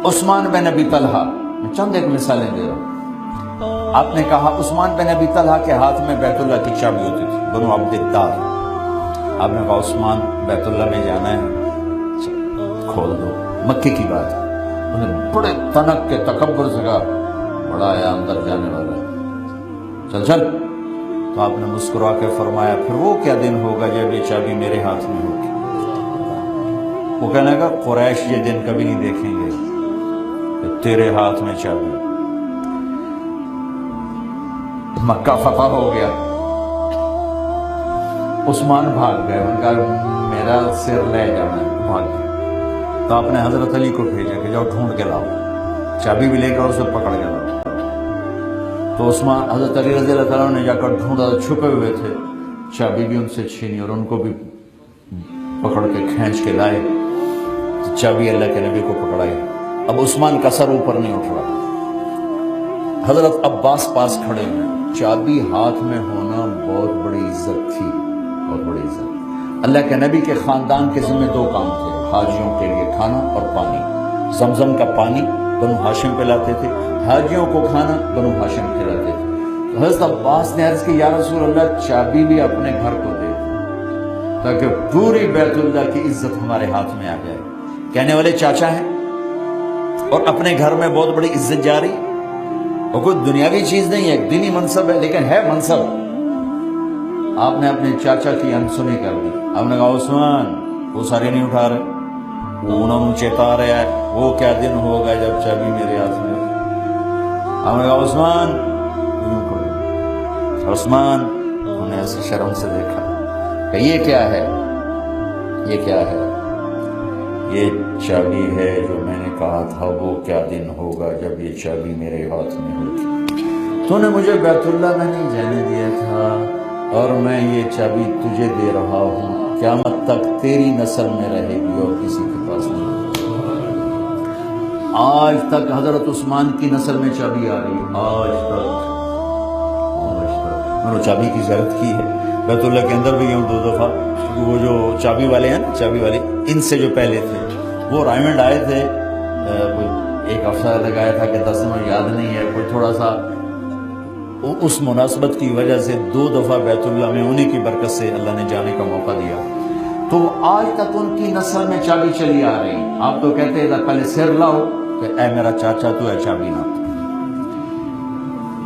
عثمان بن ابی طلحہ، میں چند ایک مثالیں دے رہا ہوں۔ آپ نے کہا عثمان بن ابی طلحہ کے ہاتھ میں بیت اللہ کی چابی ہوتی تھی، بنو عبد الدار۔ آپ نے کہا عثمان بیت اللہ میں جانا ہے، کھول دو۔ مکے کی بات ہے، انہیں بڑے تنک کے تکبر سے کہا بڑا آیا اندر جانے والا ہے، چل چل۔ تو آپ نے مسکرا کے فرمایا پھر وہ کیا دن ہوگا جب یہ چابی میرے ہاتھ میں ہوگی؟ وہ کہنے لگا قریش یہ دن کبھی نہیں دیکھیں گے کہ تیرے ہاتھ میں چابی۔ مکہ فتح ہو گیا، عثمان بھاگ گئے، ان کا میرا سر لے جانا ہے، بھاگ گئے۔ تو آپ نے حضرت علی کو بھیجا کہ جاؤ ڈھونڈ کے لاؤ، چابی بھی لے کر اسے پکڑ کے لاؤ۔ تو عثمان حضرت علی رضی اللہ تعالیٰ نے جا کر ڈھونڈا، چھپے ہوئے تھے، چابی بھی ان سے چھینی اور ان کو بھی پکڑ کے کھینچ کے لائے، چابی اللہ کے نبی کو پکڑائی۔ اب عثمان کا سر اوپر نہیں اٹھ رہا، حضرت عباس پاس کھڑے ہوئے۔ چابی ہاتھ میں ہونا بہت بڑی عزت تھی، بہت بڑی عزت۔ اللہ کے نبی کے خاندان کے ذمہ دو کام تھے، حاجیوں کے لیے کھانا اور پانی۔ زمزم کا پانی بنو ہاشم پلاتے تھے، حاجیوں کو کھانا بنو ہاشم کھلاتے تھے۔ حضرت عباس نے عرض کی یا رسول اللہ چابی بھی اپنے گھر کو دے تاکہ پوری بیت اللہ کی عزت ہمارے ہاتھ میں آ جائے۔ کہنے والے چاچا ہیں اور اپنے گھر میں بہت بڑی عزت جاری، اور کوئی دنیاوی چیز نہیں ہے، ایک دینی منصب ہے لیکن ہے منصب۔ آپ نے اپنے چاچا کی انسنی کر دی۔ آپ نے کہا عثمان وہ سارے نہیں اٹھا رہے، وہ انہوں نے چیتا رہا ہے، وہ کیا دن ہوگا جب چابی میرے ہاتھ میں ہوگی۔ آپ نے کہا عثمان یوں کرو۔ عثمان انہیں ایسے شرم سے دیکھا کہ یہ کیا ہے، یہ کیا ہے؟ یہ چابی ہے جو میں نے کہا تھا وہ کیا دن ہوگا جب یہ چابی میرے ہاتھ میں ہوگی۔ تو نے مجھے بیت اللہ میں نہیں جانے دیا تھا اور میں یہ چابی تجھے دے رہا ہوں، قیامت تک تیری نسل میں رہے گی اور کسی کے پاس نہیں۔ آج تک حضرت عثمان کی نسل میں چابی آ رہی ہے، آج تک میں نے چابی کی زیارت کی ہے بیت اللہ کے اندر بھی، دو دفعہ۔ وہ جو چابی والے ہیں نا، چابی والے ان سے جو پہلے تھے وہ رائمنڈ آئے تھے، کوئی ایک ہفتہ لگایا تھا کہ 10 دن یاد نہیں ہے، کوئی تھوڑا سا اس مناسبت کی وجہ سے 2 دفعہ بیت اللہ میں انہی کی برکت سے اللہ نے جانے کا موقع دیا۔ تو آج تک ان کی نسل میں چابی چلی آ رہی۔ آپ تو کہتے ہیں پہلے سر لاؤ کہ اے میرا چاچا تو ہے چابی نہ۔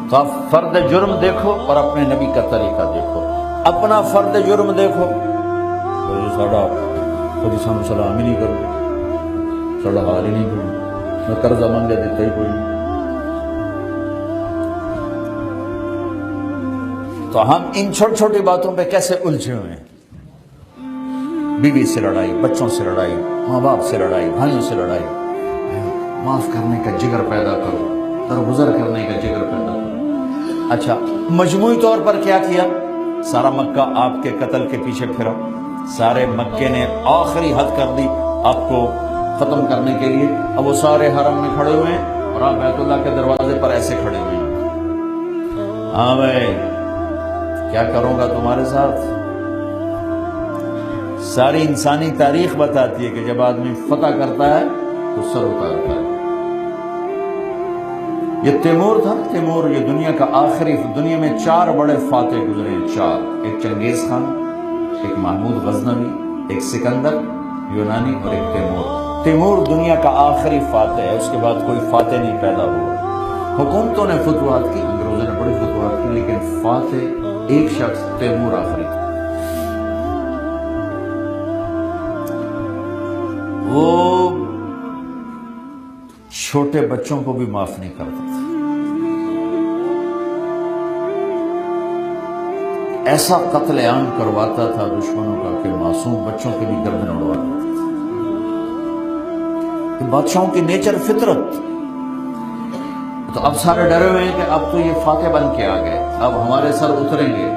تو آپ فرد جرم دیکھو اور اپنے نبی کا طریقہ دیکھو، اپنا فرد جرم دیکھو، ساڑا خود سانو سلام ہی نہیں کرو، ساڑا حال ہی نہیں کرو، میں قرضہ مانگے دیتا ہی کوئی نہیں۔ تو ہم ان چھوٹی چھوٹی باتوں پہ کیسے الجھے ہوئے ہیں؟ بیوی سے لڑائی، بچوں سے لڑائی، ماں باپ سے لڑائی، بھائیوں سے لڑائی۔ معاف کرنے کا جگر پیدا کرو، درگزر کرنے کا جگر پیدا کرو۔ اچھا مجموعی طور پر کیا کیا؟ سارا مکہ آپ کے قتل کے پیچھے پھرا، سارے مکے نے آخری حد کر دی آپ کو ختم کرنے کے لیے۔ اب وہ سارے حرم میں کھڑے ہوئے ہیں اور آپ بیت اللہ کے دروازے پر ایسے کھڑے ہوئے ہیں، ہاں بھائی کیا کروں گا تمہارے ساتھ؟ ساری انسانی تاریخ بتاتی ہے کہ جب آدمی فتح کرتا ہے تو سر اتارتا ہے۔ یہ تیمور تھا، تیمور یہ دنیا کا آخری، دنیا میں 4 بڑے فاتح گزرے ہیں، 4، ایک چنگیز خان، ایک محمود غزنوی، ایک سکندر یونانی اور ایک تیمور۔ تیمور دنیا کا آخری فاتح ہے، اس کے بعد کوئی فاتح نہیں پیدا ہوا۔ حکومتوں نے فتوحات کی، انگریزوں نے بڑی فتوحات کی، لیکن فاتح ایک شخص تیمور آخری تھا۔ وہ چھوٹے بچوں کو بھی معاف نہیں کرتا تھا، ایسا قتل عام کرواتا تھا دشمنوں کا کہ معصوم بچوں کے بھی گردن اڑوا دیتا تھا۔ بادشاہوں کی نیچر فطرت۔ تو اب سارے ڈرے ہوئے ہیں کہ اب تو یہ فاتح بن کے آ گئے، اب ہمارے سر اتریں گے۔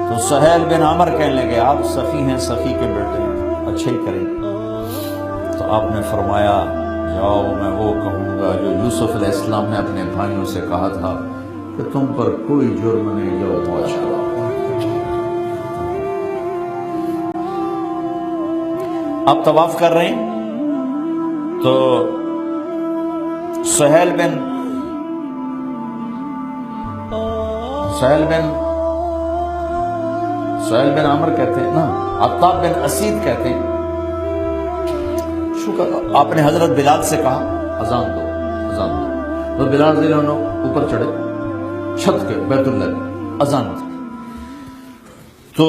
تو سہیل بن عامر کہنے لگے آپ سخی ہیں، سخی کے بیٹے ہیں، اچھے ہی کریں۔ تو آپ نے فرمایا جاؤ میں وہ کہوں گا جو یوسف علیہ السلام نے اپنے بھائیوں سے کہا تھا کہ تم پر کوئی جرم نہیں، جاؤ موج کرو۔ آپ طواف کر رہے ہیں تو سہیل بن عمر کہتے ہیں نا، عطاب بن اسید کہتے ہیں، شکر آپ نے حضرت بلال سے کہا اذان دو اذان دو، تو بلال رضی اللہ عنہ اوپر چڑھے چھت کے بیت اللہ میں اذان دی، تو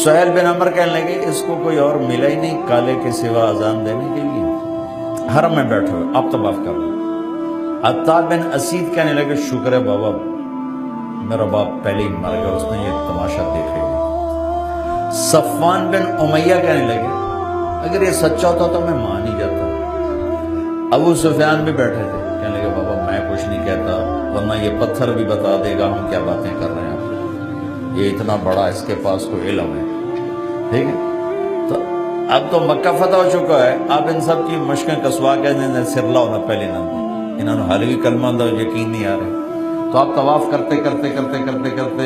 سہیل بن عمر کہنے لگے اس کو کوئی اور ملا ہی نہیں کالے کے سوا اذان دینے کے لیے، حرم میں بیٹھے ہوئے آپ طواف کر رہے۔ عطاب بن اسید کہنے لگے شکر ہے بابا میرا باپ پہلے ہی مر گیا، اس نے یہ تماشا دیکھے گا۔ صفوان بن امیہ کہنے لگے اگر یہ سچا ہوتا تو میں مان ہی جاتا۔ ابو سفیان بھی بیٹھے تھے، کہنے لگے بابا میں کچھ نہیں کہتا، ورنہ یہ پتھر بھی بتا دے گا ہم کیا باتیں کر رہے ہیں، یہ اتنا بڑا اس کے پاس کوئی علم ہے، ٹھیک ہے۔ تو اب تو مکہ فتح ہو چکا ہے، آپ ان سب کی مشقیں کسوا کے سر لاؤ نہ پہلے نہ، انہوں نے حالگی کلمہ دا یقین نہیں آ رہے۔ تو آپ طواف کرتے کرتے کرتے کرتے کرتے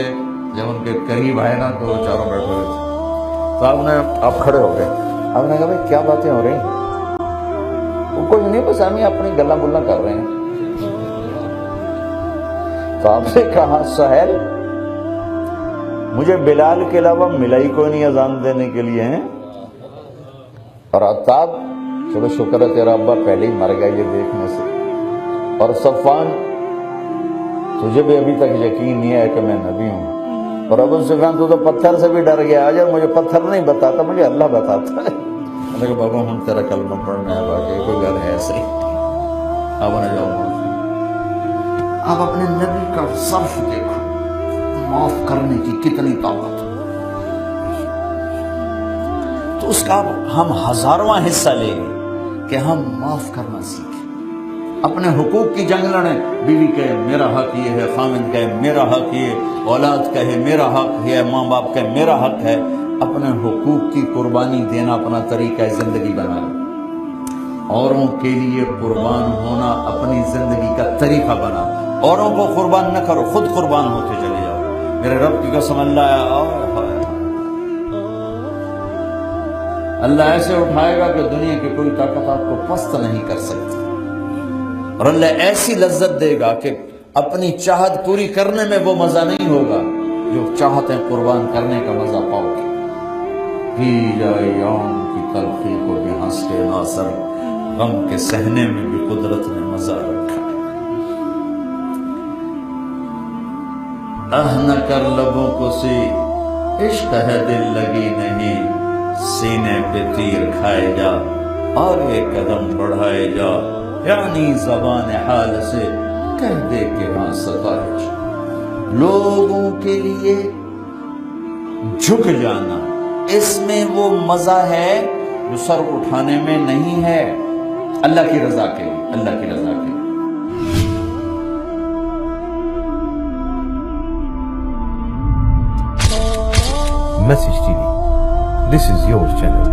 جب ان کے قریب آئے نا تو وہ چاروں بیٹھے ہوئے تھے، تو آپ کھڑے ہو گئے، آپ نے کہا بھائی کیا باتیں ہو رہی ہیں؟ وہ کچھ نہیں، بس ہم ہی اپنی گلا گلا کر رہے ہیں۔ تو آپ نے کہا سہیل مجھے بلال کے علاوہ ملا ہی کوئی نہیں اذان دینے کے لیے ہیں، اور عطاب چلو شکر ہے تیرا ابا پہلے ہی مر گیا یہ دیکھنے سے، اور صفوان تجھے بھی ابھی تک یقین نہیں ہے کہ میں نبی ہوں، اور ابو سفیان تو پتھر سے بھی ڈر گیا، اگر مجھے پتھر نہیں بتاتا مجھے اللہ بتاتا ہے۔ میں نے کہا بابا ہم تیرا کلمہ پڑھنا ہے، باقی کوئی گل ہے صحیح، اب نہ جاؤ۔ آپ اپنے نبی کا صرف دیکھو، معاف کرنے کی کتنی طاقت، تو اس کا ہم ہزارواں حصہ لیں گے کہ ہم معاف کرنا سیکھیں، اپنے حقوق کی جنگ لڑیں، بیوی کہے میرا حق یہ ہے، خامند کہے میرا حق یہ، اولاد کہے میرا حق ہے، ماں باپ کہے میرا حق ہے، اپنے حقوق کی قربانی دینا اپنا طریقہ زندگی بنا لو، اوروں کے لیے قربان ہونا اپنی زندگی کا طریقہ بنا، اوروں کو قربان نہ کرو، خود قربان ہوتے چلے جاؤ۔ میرے رب کی قسم اللہ ایسے اٹھائے گا کہ دنیا کی کوئی طاقت آپ کو پست نہیں کر سکتی، اور اللہ ایسی لذت دے گا کہ اپنی چاہت پوری کرنے میں وہ مزہ نہیں ہوگا جو چاہتیں قربان کرنے کا مزہ پاؤ گے۔ پی جائے یوم کی تلخی کو بھی ہنس کے ناصر، غم کے سہنے میں بھی قدرت نے مزہ رکھا۔ نہ کر لبوں کو سی عشق ہے دل لگی نہیں، سینے پہ تیر کھائے جا اور ایک قدم بڑھائے جا، یعنی زبان حال سے کہہ دے کہ ہاں ستائش۔ لوگوں کے لیے جھک جانا، اس میں وہ مزہ ہے جو سر اٹھانے میں نہیں ہے، اللہ کی رضا کے لیے، اللہ کی رضا کے لیے۔ Message TV. This is your channel.